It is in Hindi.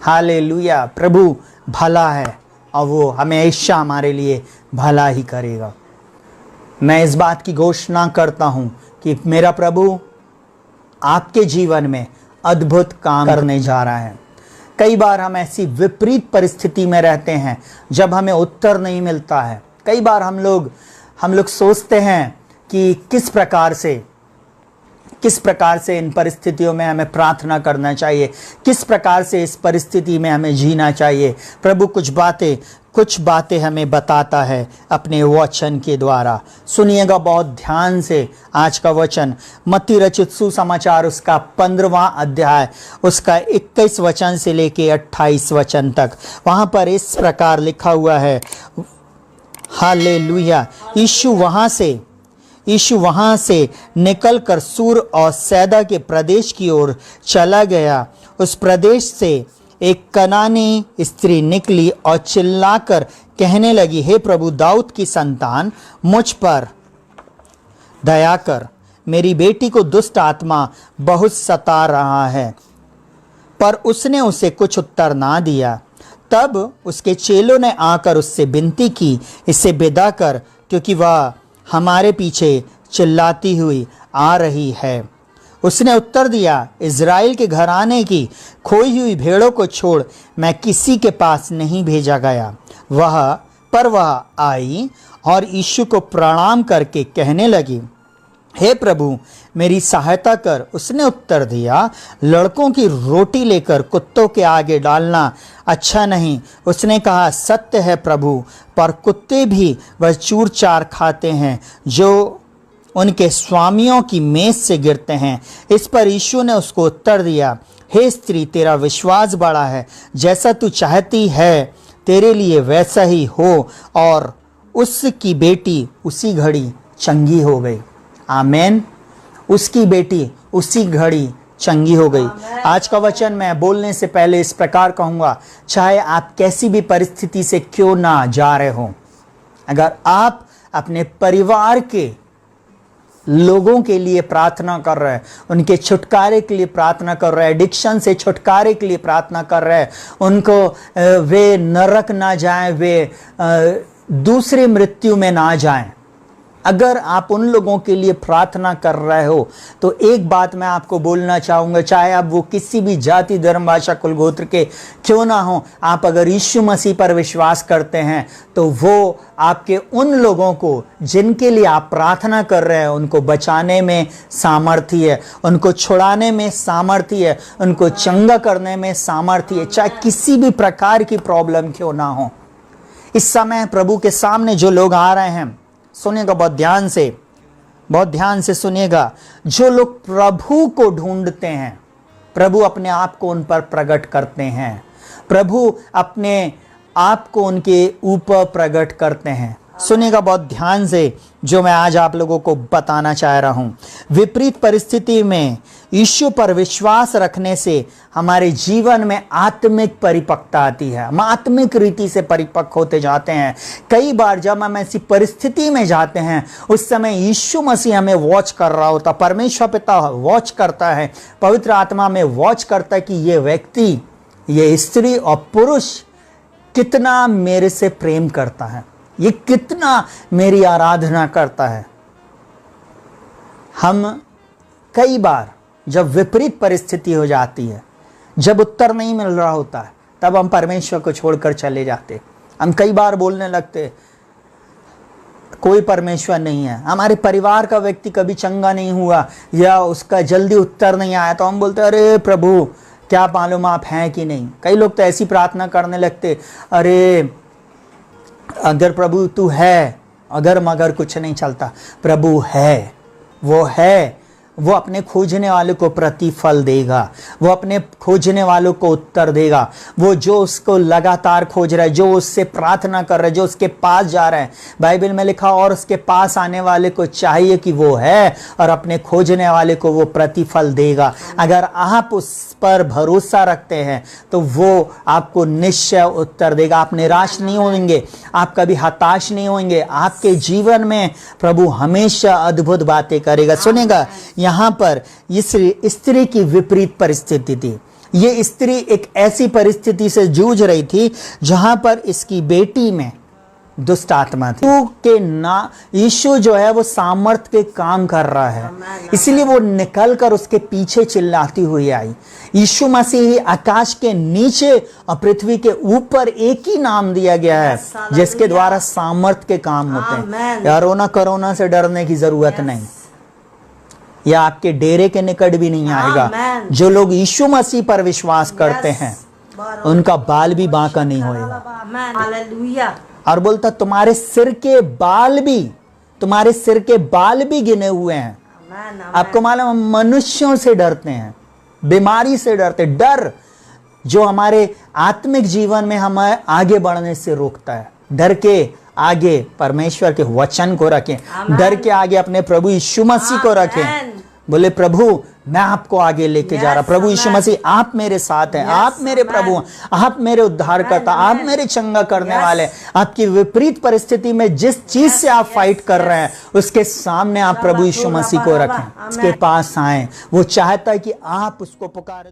हालेलुया। प्रभु भला है और वो हमेशा हमारे लिए भला ही करेगा। मैं इस बात की घोषणा करता हूं कि मेरा प्रभु आपके जीवन में अद्भुत काम करने जा रहा है। कई बार हम ऐसी विपरीत परिस्थिति में रहते हैं जब हमें उत्तर नहीं मिलता है। कई बार हम लोग सोचते हैं कि किस प्रकार से इन परिस्थितियों में हमें प्रार्थना करना चाहिए, किस प्रकार से इस परिस्थिति में हमें जीना चाहिए। प्रभु कुछ बातें हमें बताता है अपने वचन के द्वारा। सुनिएगा बहुत ध्यान से आज का वचन, मत्ती रचित सुसमाचार उसका 15वां अध्याय उसका 21 वचन से लेके 28 वचन तक। वहां पर इस प्रकार लिखा हुआ है, हालेलुया। यीशु वहां से निकलकर सूर और सैदा के प्रदेश की ओर चला गया। उस प्रदेश से एक कनानी स्त्री निकली और चिल्लाकर कहने लगी, हे प्रभु दाऊद की संतान, मुझ पर दया कर, मेरी बेटी को दुष्ट आत्मा बहुत सता रहा है। पर उसने उसे कुछ उत्तर ना दिया। तब उसके चेलों ने आकर उससे विनती की, इसे विदा कर, क्योंकि वह हमारे पीछे चिल्लाती हुई आ रही है। उसने उत्तर दिया, इज़राइल के घराने की खोई हुई भेड़ों को छोड़ मैं किसी के पास नहीं भेजा गया। वह आई और यीशु को प्रणाम करके कहने लगी, हे प्रभु मेरी सहायता कर। उसने उत्तर दिया, लड़कों की रोटी लेकर कुत्तों के आगे डालना अच्छा नहीं। उसने कहा, सत्य है प्रभु, पर कुत्ते भी वह चूर चार खाते हैं जो उनके स्वामियों की मेज से गिरते हैं। इस पर यीशु ने उसको उत्तर दिया, हे स्त्री, तेरा विश्वास बड़ा है, जैसा तू चाहती है तेरे लिए वैसा ही हो। और उसकी बेटी उसी घड़ी चंगी हो गई। आमेन। उसकी बेटी उसी घड़ी चंगी हो गई। आज का वचन मैं बोलने से पहले इस प्रकार कहूँगा, चाहे आप कैसी भी परिस्थिति से क्यों ना जा रहे हो, अगर आप अपने परिवार के लोगों के लिए प्रार्थना कर रहे हैं, उनके छुटकारे के लिए प्रार्थना कर रहे हैं, एडिक्शन से छुटकारे के लिए प्रार्थना कर रहे हैं, उनको वे नरक ना जाएं, वे दूसरी मृत्यु में ना जाएं, अगर आप उन लोगों के लिए प्रार्थना कर रहे हो तो एक बात मैं आपको बोलना चाहूँगा, चाहे आप वो किसी भी जाति धर्म भाषा कुल गोत्र के क्यों ना हो, आप अगर यीशु मसीह पर विश्वास करते हैं तो वो आपके उन लोगों को जिनके लिए आप प्रार्थना कर रहे हैं उनको बचाने में सामर्थ्य है, उनको छुड़ाने में सामर्थ्य है, उनको चंगा करने में सामर्थ्य है, चाहे किसी भी प्रकार की प्रॉब्लम क्यों ना हो। इस समय प्रभु के सामने जो लोग आ रहे हैं, सुनिएगा बहुत ध्यान से सुनिएगा, जो लोग प्रभु को ढूंढते हैं, प्रभु अपने आप को उन पर प्रकट करते हैं, प्रभु अपने आप को उनके ऊपर प्रकट करते हैं। सुनिएगा बहुत ध्यान से जो मैं आज आप लोगों को बताना चाह रहा हूं। विपरीत परिस्थिति में यीशु पर विश्वास रखने से हमारे जीवन में आत्मिक परिपक्वता आती है, हम आत्मिक रीति से परिपक्व होते जाते हैं। कई बार जब हम ऐसी परिस्थिति में जाते हैं उस समय यीशु मसीह हमें वॉच कर रहा होता, परमेश्वर पिता वॉच करता है, पवित्र आत्मा में वॉच करता है कि ये व्यक्ति, ये स्त्री और पुरुष कितना मेरे से प्रेम करता है, ये कितना मेरी आराधना करता है। हम कई बार जब विपरीत परिस्थिति हो जाती है, जब उत्तर नहीं मिल रहा होता है, तब हम परमेश्वर को छोड़कर चले जाते। हम कई बार बोलने लगते कोई परमेश्वर नहीं है, हमारे परिवार का व्यक्ति कभी चंगा नहीं हुआ या उसका जल्दी उत्तर नहीं आया तो हम बोलते अरे प्रभु क्या मालूम आप हैं कि नहीं। कई लोग तो ऐसी प्रार्थना करने लगते, अरे अगर प्रभु तू है, अगर मगर कुछ नहीं चलता, प्रभु है, वो अपने खोजने वालों को प्रतिफल देगा, वो अपने खोजने वालों को उत्तर देगा। वो जो उसको लगातार खोज रहा है, जो उससे प्रार्थना कर रहा है, जो उसके पास जा रहा है, बाइबल में लिखा और उसके पास आने वाले को चाहिए कि वो है और अपने खोजने वाले को वो प्रतिफल देगा। अगर आप उस पर भरोसा रखते हैं तो वो आपको निश्चय उत्तर देगा। आप निराश नहीं होंगे, आप कभी हताश नहीं होंगे, आपके जीवन में प्रभु हमेशा अद्भुत बातें करेगा। सुनेगा, यहाँ पर इस स्त्री की विपरीत परिस्थिति थी। ये स्त्री एक ऐसी परिस्थिति से जूझ रही थी जहां पर इसकी बेटी में दुष्ट आत्मा थी। यीशु जो है वो सामर्थ के काम कर रहा है, इसलिए वो निकलकर उसके पीछे चिल्लाती हुई आई। यीशु मसीह ही आकाश के नीचे और पृथ्वी के ऊपर एक ही नाम दिया गया है जिसके द्वारा सामर्थ के काम होते हैं। यार कोरोना से डरने की जरूरत नहीं, या आपके डेरे के निकट भी नहीं आएगा। जो लोग यीशु मसीह पर विश्वास करते हैं उनका बाल भी बांका नहीं होगा। और बोलता तुम्हारे सिर के बाल भी गिने हुए हैं। आपको मालूम, मनुष्यों से डरते हैं, बीमारी से डरते, डर जो हमारे आत्मिक जीवन में हमें आगे बढ़ने से रोकता है। डर के आगे परमेश्वर के वचन को रखें, डर के आगे अपने प्रभु यीशु मसीह को रखें। बोले प्रभु मैं आपको आगे लेके जा रहा, प्रभु यीशु मसीह आप मेरे साथ हैं, आप मेरे प्रभु, आप मेरे उद्धारकर्ता, आप मेरे चंगा करने वाले। आपकी विपरीत परिस्थिति में जिस चीज से आप फाइट कर रहे हैं उसके सामने आप प्रभु यीशु मसीह को रखें, उसके पास आए। वो चाहता है कि आप उसको पुकारे।